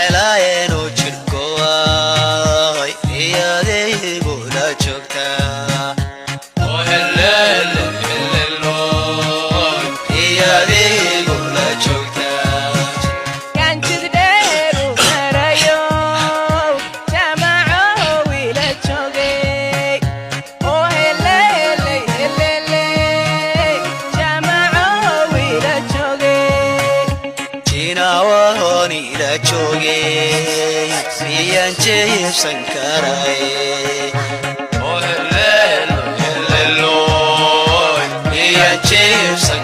jeclaayeen oo jirkooy iyadigu la joogtaa oo helelo iyadigu la joogtaa ganjidheeru marayo jamaco wila joogay oo helele jamaco wila joogay jinaawahoon ila joogay miyaan jeebsan karay oo helelo miyaan jeebsan